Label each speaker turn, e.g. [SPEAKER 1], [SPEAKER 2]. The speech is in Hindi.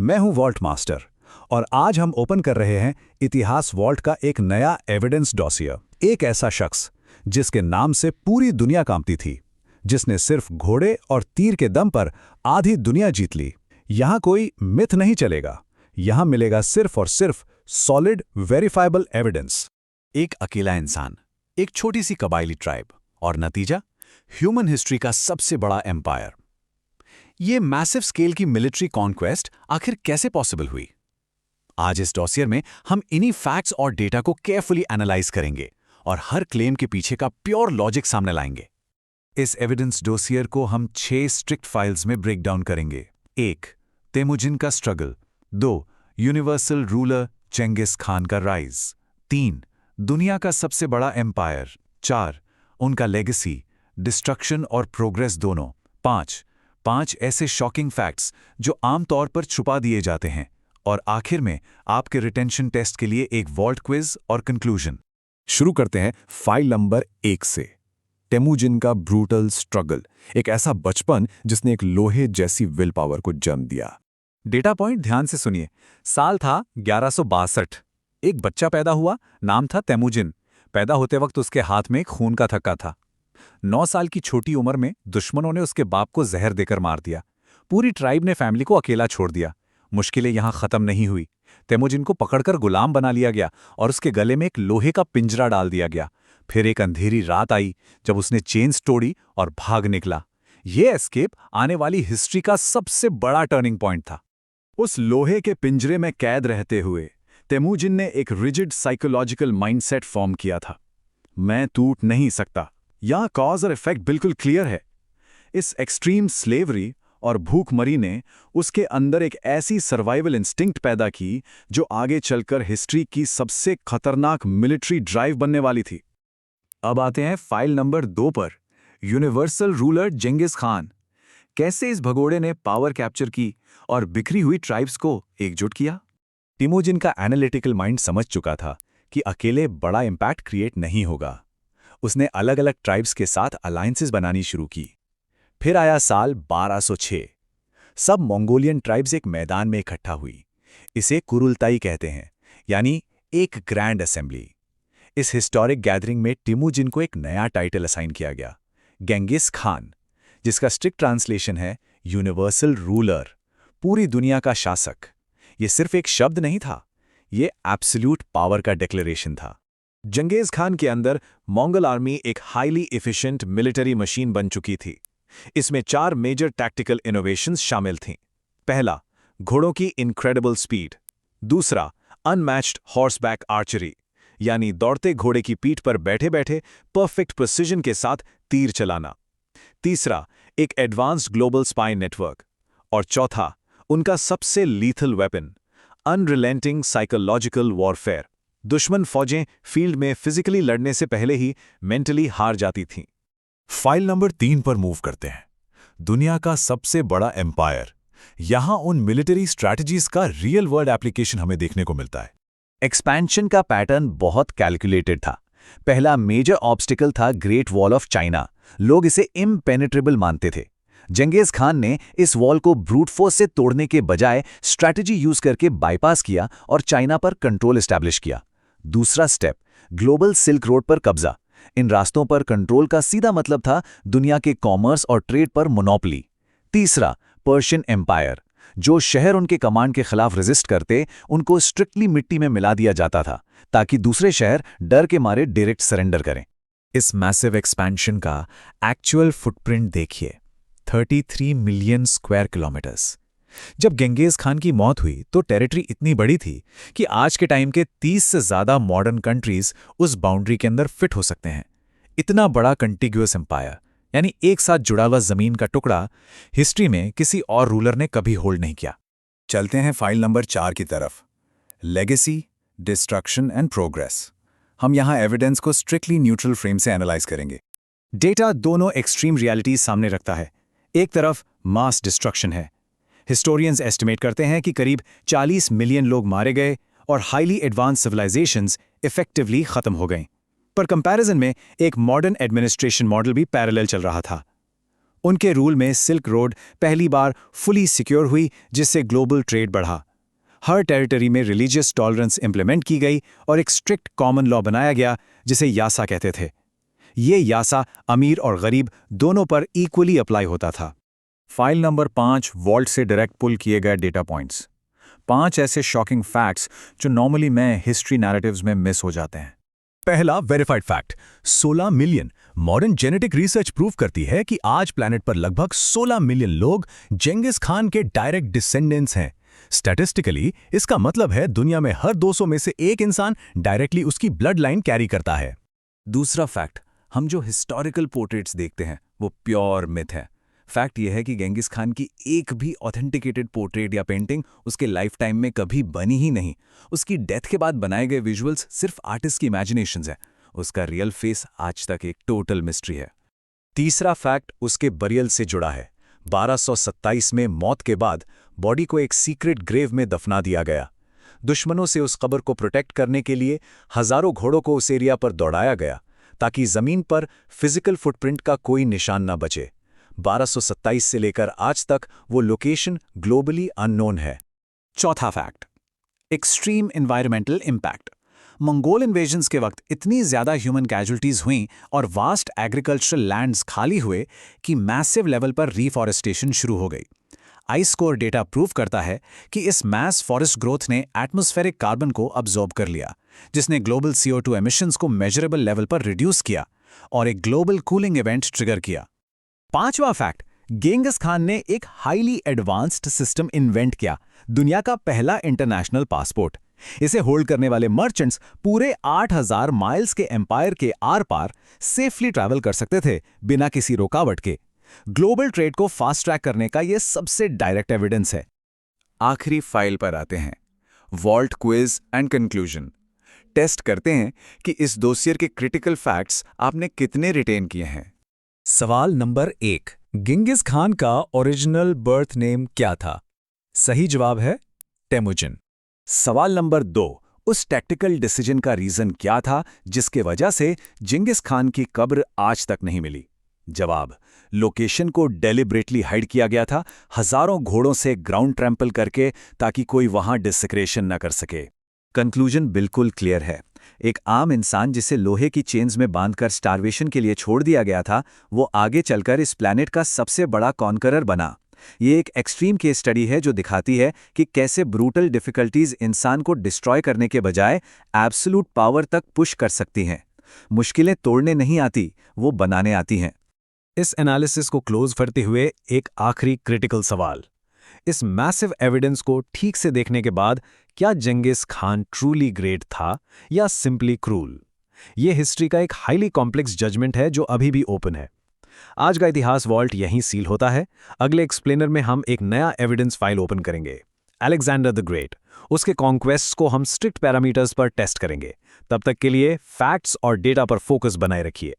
[SPEAKER 1] मैं हूं वॉल्ट मास्टर और आज हम ओपन कर रहे हैं इतिहास वॉल्ट का एक नया एविडेंस डॉसियर। एक ऐसा शख्स जिसके नाम से पूरी दुनिया कांपती थी, जिसने सिर्फ घोड़े और तीर के दम पर आधी दुनिया जीत ली। यहां कोई मिथ नहीं चलेगा, यहां मिलेगा सिर्फ और सिर्फ सॉलिड वेरीफाइबल एविडेंस।
[SPEAKER 2] एक अकेला इंसान, एक छोटी सी कबायली ट्राइब और नतीजा ह्यूमन हिस्ट्री का सबसे बड़ा एम्पायर। ये मैसिव स्केल की मिलिट्री कॉन्क्वेस्ट आखिर कैसे पॉसिबल हुई? आज इस डॉसियर में हम इन्हीं फैक्ट्स और डेटा को केयरफुली एनालाइज करेंगे और हर क्लेम के पीछे का प्योर लॉजिक सामने लाएंगे। इस एविडेंस डॉसियर को हम 6 स्ट्रिक्ट फाइल्स में ब्रेक डाउन करेंगे। 1. तेमुजिन का struggle. 2. Universal ruler Chengiz Khan का राइज। 3. दुनिया का सबसे बड़ा एम्पायर। 4. उनका लेगेसी, डिस्ट्रक्शन और प्रोग्रेस दोनों। 5 ऐसे शॉकिंग फैक्ट्स जो आमतौर पर छुपा दिए जाते हैं। और आखिर में आपके रिटेंशन टेस्ट के लिए एक वॉल्ट क्विज और कंक्लूजन।
[SPEAKER 3] शुरू करते हैं फाइल नंबर 1 से। तेमुजिन का ब्रूटल स्ट्रगल, एक ऐसा बचपन जिसने एक लोहे जैसी विल पावर को जन्म दिया।
[SPEAKER 1] डेटा पॉइंट ध्यान से सुनिए। साल था 1162। एक बच्चा पैदा हुआ, नाम था तेमुजिन। पैदा होते वक्त उसके हाथ में एक खून का थक्का था। 9 साल की छोटी उम्र में दुश्मनों ने उसके बाप को जहर देकर मार दिया। पूरी ट्राइब ने फैमिली को अकेला छोड़ दिया। मुश्किलें यहां खत्म नहीं हुई। तेमुजिन को पकड़कर गुलाम बना लिया गया और उसके गले में एक लोहे का पिंजरा डाल दिया गया। फिर एक अंधेरी रात आई जब उसने चेन्स तोड़ी और भाग निकला। यह एस्केप आने वाली हिस्ट्री का सबसे बड़ा टर्निंग पॉइंट था।
[SPEAKER 3] उस लोहे के पिंजरे में कैद रहते हुए तेमुजिन ने एक रिजिड साइकोलॉजिकल माइंडसेट फॉर्म किया था। मैं टूट नहीं सकता। यहां कॉज और इफेक्ट बिल्कुल क्लियर है। इस एक्सट्रीम स्लेवरी और भूखमरी ने उसके अंदर एक ऐसी सर्वाइवल इंस्टिंक्ट पैदा की जो आगे चलकर हिस्ट्री की सबसे खतरनाक मिलिट्री ड्राइव बनने वाली थी।
[SPEAKER 1] अब आते हैं फाइल नंबर 2 पर। Universal ruler Chengiz Khan. कैसे इस भगोड़े ने पावर कैप्चर की और बिखरी हुई ट्राइब्स को एकजुट किया?
[SPEAKER 3] तेमुजिन का एनालिटिकल माइंड समझ चुका था कि अकेले बड़ा इंपैक्ट क्रिएट नहीं होगा। उसने अलग अलग ट्राइब्स के साथ अलायंसेस बनानी शुरू की। फिर आया साल 1206। सब मंगोलियन ट्राइब्स एक मैदान में इकट्ठा हुई। इसे कुरुलताई कहते हैं, यानी एक ग्रैंड असेंबली। इस हिस्टोरिक गैदरिंग में तेमुजिन को एक नया टाइटल असाइन किया गया, गेंगिस खान, जिसका स्ट्रिक्ट ट्रांसलेशन है यूनिवर्सल रूलर, पूरी दुनिया का शासक। ये सिर्फ एक शब्द नहीं था, ये एब्सोल्यूट पावर का डिक्लेरेशन था। जंगेज खान के अंदर मंगोल आर्मी एक हाईली एफिशिएंट मिलिट्री मशीन बन चुकी थी। इसमें 4 मेजर टैक्टिकल इनोवेशंस शामिल थीं। पहला, घोड़ों की इनक्रेडिबल स्पीड। दूसरा, अनमैच्ड हॉर्सबैक आर्चरी, यानी दौड़ते घोड़े की पीठ पर बैठे बैठे परफेक्ट प्रिसिजन के साथ तीर चलाना। तीसरा, एक एडवांस्ड ग्लोबल स्पाई नेटवर्क। और चौथा, उनका सबसे lethal weapon, unrelenting psychological warfare. दुश्मन फौजें फील्ड में फिजिकली लड़ने से पहले ही मेंटली हार जाती थीं। फाइल नंबर 3 पर मूव करते हैं। दुनिया का सबसे बड़ा एम्पायर। यहां उन मिलिट्री स्ट्रैटेजीज का रियल वर्ल्ड एप्लीकेशन हमें देखने को मिलता है।
[SPEAKER 2] एक्सपेंशन का पैटर्न बहुत कैलकुलेटेड था। पहला मेजर ऑब्स्टिकल था ग्रेट वॉल ऑफ चाइना। लोग इसे इम्पेनेट्रेबल मानते थे। जंगेज खान ने इस वॉल को ब्रूट फोर्स से तोड़ने के बजाय स्ट्रैटेजी यूज करके बाईपास किया और चाइना पर कंट्रोल एस्टैब्लिश किया। दूसरा स्टेप, ग्लोबल सिल्क रोड पर कब्जा। इन रास्तों पर कंट्रोल का सीधा मतलब था दुनिया के कॉमर्स और ट्रेड पर मोनोपोली। तीसरा, पर्शियन एम्पायर। जो शहर उनके कमांड के खिलाफ रेजिस्ट करते, उनको स्ट्रिक्टली मिट्टी में मिला दिया जाता था ताकि दूसरे शहर डर के मारे डायरेक्ट सरेंडर करें।
[SPEAKER 3] इस मैसिव एक्सपेंशन का एक्चुअल फुटप्रिंट देखिए, 33 मिलियन स्क्वायर किलोमीटर्स। जब गेंगिस खान की मौत हुई तो टेरिटरी इतनी बड़ी थी कि आज के टाइम के 30 से ज्यादा मॉडर्न कंट्रीज उस बाउंड्री के अंदर फिट हो सकते हैं। इतना बड़ा कंटिग्यूअस एम्पायर, यानी एक साथ जुड़ा हुआ जमीन का टुकड़ा, हिस्ट्री में किसी और रूलर ने कभी होल्ड नहीं किया। चलते हैं फाइल नंबर 4 की तरफ। Legacy, destruction and progress. हम यहां एविडेंस को स्ट्रिक्टली न्यूट्रल फ्रेम से एनालाइज करेंगे।
[SPEAKER 1] डेटा दोनों एक्सट्रीम रियलिटीज सामने रखता है। एक तरफ मास डिस्ट्रक्शन है। हिस्टोरियंस एस्टिमेट करते हैं कि करीब 40 मिलियन लोग मारे गए और हाईली एडवांस सिविलाइजेशंस इफेक्टिवली खत्म हो गईं। पर कंपैरिजन में एक मॉडर्न एडमिनिस्ट्रेशन मॉडल भी पैरेलल चल रहा था।
[SPEAKER 3] उनके रूल में सिल्क रोड पहली बार फुली सिक्योर हुई, जिससे ग्लोबल ट्रेड बढ़ा। हर टेरिटरी में रिलीजियस टॉलरेंस इंप्लीमेंट की गई और एक स्ट्रिक्ट कॉमन लॉ बनाया गया जिसे यासा कहते थे। ये यासा अमीर और गरीब दोनों पर इक्वली अप्लाई होता था।
[SPEAKER 1] फाइल नंबर 5 वॉल्ट से डायरेक्ट पुल किए गए डेटा पॉइंट्स। 5 ऐसे शॉकिंग फैक्ट्स जो नॉर्मली में हिस्ट्री नैरेटिव्स में मिस हो जाते हैं।
[SPEAKER 2] पहला verified fact, 16 million. Modern genetic research prove करती है कि आज प्लैनेट पर लगभग 16 मिलियन लोग जेंगिस खान के डायरेक्ट डिसेंडेंट्स हैं। स्टैटिस्टिकली इसका मतलब है दुनिया में हर 200 में से एक इंसान डायरेक्टली उसकी ब्लड लाइन कैरी करता है।
[SPEAKER 1] दूसरा फैक्ट, हम जो हिस्टोरिकल पोर्ट्रेट्स देखते हैं वो प्योर मिथ है। फैक्ट यह है कि गेंगिस खान की एक भी ऑथेंटिकेटेड पोर्ट्रेट या पेंटिंग उसके लाइफ टाइम में कभी बनी ही नहीं। उसकी डेथ के बाद बनाए गए विजुअल्स सिर्फ आर्टिस्ट की इमेजिनेशंस हैं। उसका रियल फेस आज तक एक टोटल मिस्ट्री है।
[SPEAKER 3] तीसरा फैक्ट उसके बरियल से जुड़ा है। 1227 में मौत के बाद बॉडी को एक सीक्रेट ग्रेव में दफना दिया गया। दुश्मनों से उस कब्र को प्रोटेक्ट करने के लिए हजारों घोड़ों को उस एरिया पर दौड़ाया गया ताकि जमीन पर फिजिकल फुटप्रिंट का कोई निशान न बचे। 1227 से लेकर आज तक वो लोकेशन ग्लोबली अननोन है।
[SPEAKER 2] चौथा fact, extreme environmental impact. Mongol invasions के वक्त इतनी ज्यादा ह्यूमन कैजुअल्टीज हुईं और वास्ट एग्रीकल्चरल लैंड्स खाली हुए कि मैसिव लेवल पर रीफॉरेस्टेशन शुरू हो गई। आइस कोर डेटा प्रूव करता है कि इस मैस फॉरेस्ट ग्रोथ ने एटमॉस्फेरिक कार्बन को अब्जॉर्ब कर लिया, जिसने ग्लोबल CO2 एमिशंस को मेजरेबल लेवल पर रिड्यूस किया और एक ग्लोबल कूलिंग इवेंट ट्रिगर किया। पांचवा फैक्ट, गेंगिस खान ने एक हाईली एडवांस्ड सिस्टम इन्वेंट किया, दुनिया का पहला इंटरनेशनल पासपोर्ट। इसे होल्ड करने वाले मर्चेंट्स पूरे 8000 माइल्स के एम्पायर के आर पार सेफली ट्रैवल कर सकते थे बिना किसी रुकावट के। ग्लोबल ट्रेड को फास्ट ट्रैक करने का यह सबसे डायरेक्ट एविडेंस है।
[SPEAKER 1] आखिरी फाइल पर आते हैं, वॉल्ट क्विज एंड कंक्लूजन। टेस्ट करते हैं कि इस डोसियर के क्रिटिकल फैक्ट्स आपने कितने रिटेन किए हैं।
[SPEAKER 2] सवाल नंबर 1, गेंगिस खान का ओरिजिनल बर्थ नेम क्या था? सही जवाब है तेमुजिन।
[SPEAKER 3] सवाल नंबर 2, उस टैक्टिकल डिसीजन का रीजन क्या था जिसके वजह से जिंगिस खान की कब्र आज तक नहीं मिली? जवाब, लोकेशन को डेलिब्रेटली हाइड किया गया था, हजारों घोड़ों से ग्राउंड ट्रैम्पल करके, ताकि कोई वहां डिसेक्रेशन न कर सके। कंक्लूजन बिल्कुल क्लियर है। एक आम इंसान जिसे लोहे की चेन्स में बांधकर स्टारवेशन के लिए छोड़ दिया गया था, वो आगे चलकर इस प्लैनेट का सबसे बड़ा कॉन्करर बना। ये एक एक्सट्रीम केस स्टडी है जो दिखाती है कि कैसे ब्रूटल डिफिकल्टीज इंसान को डिस्ट्रॉय करने के बजाय एब्सोल्यूट पावर तक पुश कर सकती हैं। मुश्किलें तोड़ने नहीं आती, वो बनाने आती हैं।
[SPEAKER 2] इस एनालिसिस को क्लोज करते हुए एक आखिरी क्रिटिकल सवाल, इस मैसिव एविडेंस को ठीक से देखने के बाद क्या जिंगिस खान ट्रूली ग्रेट था या सिंपली क्रूल? ये हिस्ट्री का एक हाईली कॉम्प्लेक्स जजमेंट है जो अभी भी ओपन है। आज का इतिहास वॉल्ट यहीं सील होता है। अगले एक्सप्लेनर में हम एक नया एविडेंस फाइल ओपन करेंगे, अलेक्जेंडर द ग्रेट। उसके कॉन्क्वेस्ट्स को हम स्ट्रिक्ट पैरामीटर्स पर टेस्ट करेंगे। तब तक के लिए फैक्ट्स और डेटा पर फोकस बनाए रखिए।